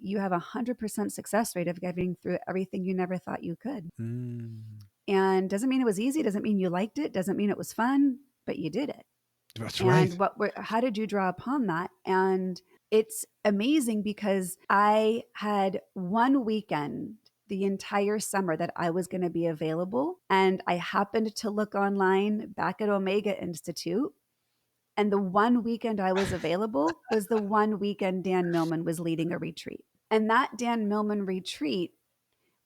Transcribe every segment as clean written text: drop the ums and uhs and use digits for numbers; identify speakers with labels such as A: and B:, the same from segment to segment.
A: you have 100% success rate of getting through everything you never thought you could.
B: Mm.
A: And doesn't mean it was easy, doesn't mean you liked it, doesn't mean it was fun, but you did it.
B: That's
A: And
B: right.
A: how did you draw upon that? And it's amazing because I had one weekend the entire summer that I was going to be available. And I happened to look online back at Omega Institute. And the one weekend I was available was the one weekend Dan Millman was leading a retreat. And that Dan Millman retreat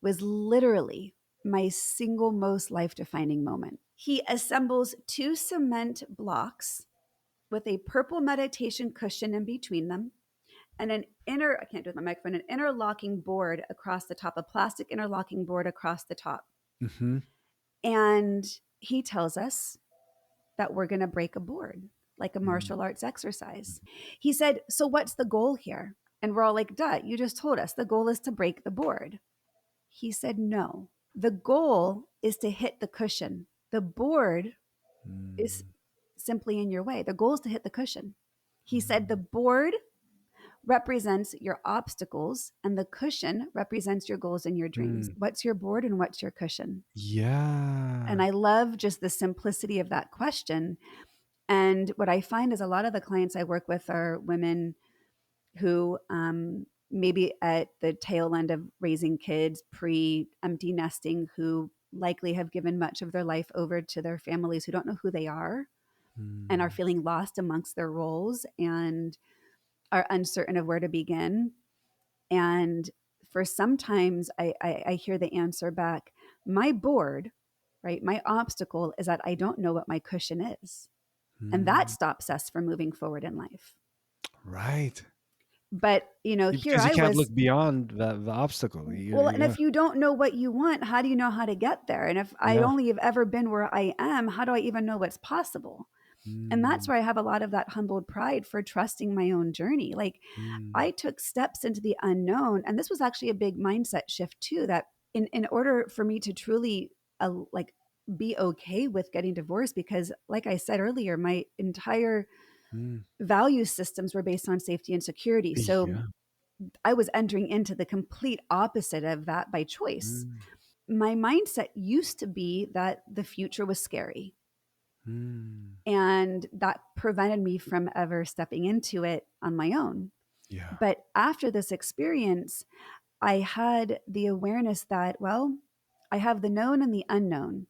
A: was literally my single most life defining moment. He assembles 2 cement blocks with a purple meditation cushion in between them and an I can't do it with my microphone, an interlocking board across the top, a plastic interlocking board across the top.
B: Mm-hmm.
A: And he tells us that we're going to break a board like a martial arts exercise. He said, so what's the goal here? And we're all like, duh, you just told us the goal is to break the board. He said, no, the goal is to hit the cushion. The board is simply in your way. The goal is to hit the cushion. He said, the board represents your obstacles and the cushion represents your goals and your dreams. What's your board and what's your cushion?
B: Yeah.
A: And I love just the simplicity of that question. And what I find is a lot of the clients I work with are women who maybe at the tail end of raising kids, pre-empty nesting, who likely have given much of their life over to their families who don't know who they are and are feeling lost amongst their roles and are uncertain of where to begin. And for sometimes I hear the answer back, my board, right? My obstacle is that I don't know what my cushion is. And that stops us from moving forward in life.
B: Right.
A: But, here
B: Because you
A: I
B: can't
A: was.
B: look beyond the obstacle.
A: Well, and
B: Yeah.
A: if you don't know what you want, how do you know how to get there? And if I
B: Yeah.
A: only have ever been where I am, how do I even know what's possible? And that's where I have a lot of that humbled pride for trusting my own journey. Like I took steps into the unknown. And this was actually a big mindset shift too, that in order for me to truly be okay with getting divorced, because like I said earlier, my entire value systems were based on safety and security. So
B: Yeah.
A: I was entering into the complete opposite of that by choice. My mindset used to be that the future was scary. And that prevented me from ever stepping into it on my own.
B: Yeah.
A: But after this experience, I had the awareness that, well, I have the known and the unknown.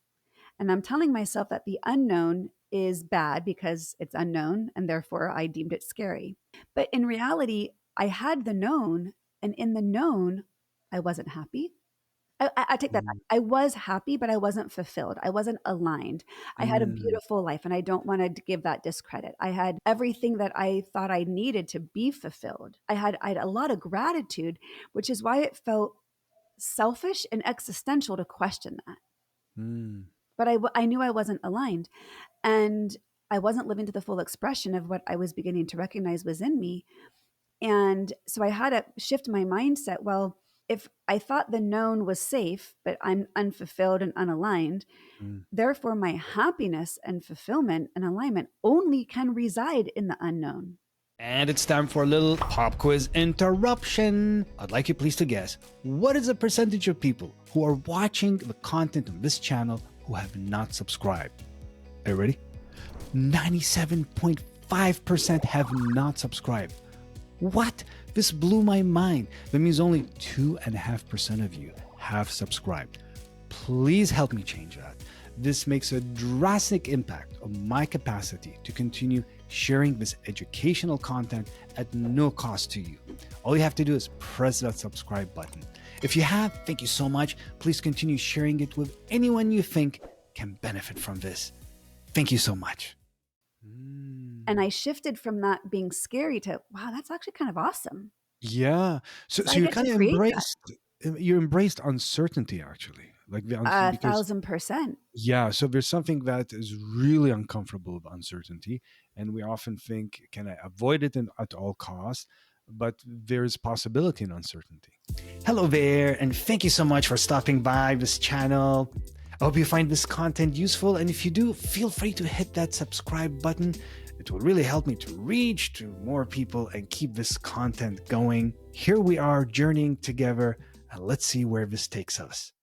A: And I'm telling myself that the unknown is bad because it's unknown, and therefore I deemed it scary. But in reality, I had the known, and in the known, I wasn't happy. I take that back. I was happy, but I wasn't fulfilled. I wasn't aligned. I had a beautiful life, and I don't want to give that discredit. I had everything that I thought I needed to be fulfilled. I had a lot of gratitude, which is why it felt selfish and existential to question that. But I knew I wasn't aligned, and I wasn't living to the full expression of what I was beginning to recognize was in me. And so I had to shift my mindset. Well, if I thought the known was safe, but I'm unfulfilled and unaligned, therefore my happiness and fulfillment and alignment only can reside in the unknown.
B: And it's time for a little pop quiz interruption. I'd like you please to guess, what is the percentage of people who are watching the content on this channel who have not subscribed? Are you ready? 97.5% have not subscribed. What? This blew my mind. That means only 2.5% of you have subscribed. Please help me change that. This makes a drastic impact on my capacity to continue sharing this educational content at no cost to you. All you have to do is press that subscribe button. If you have, thank you so much. Please continue sharing it with anyone you think can benefit from this. Thank you so much.
A: And I shifted from that being scary to, wow, that's actually kind of awesome.
B: Yeah. So
A: I
B: you
A: get
B: kind
A: to
B: of
A: create that.
B: embraced uncertainty, actually. Like because
A: 1,000%.
B: yeah, so there's something that is really uncomfortable with uncertainty, and we often think, can I avoid it at all costs? But there's possibility in uncertainty. Hello there, and thank you so much for stopping by this channel. I hope you find this content useful, and if you do, feel free to hit that subscribe button. It will really help me to reach to more people and keep this content going. Here we are journeying together, and let's see where this takes us.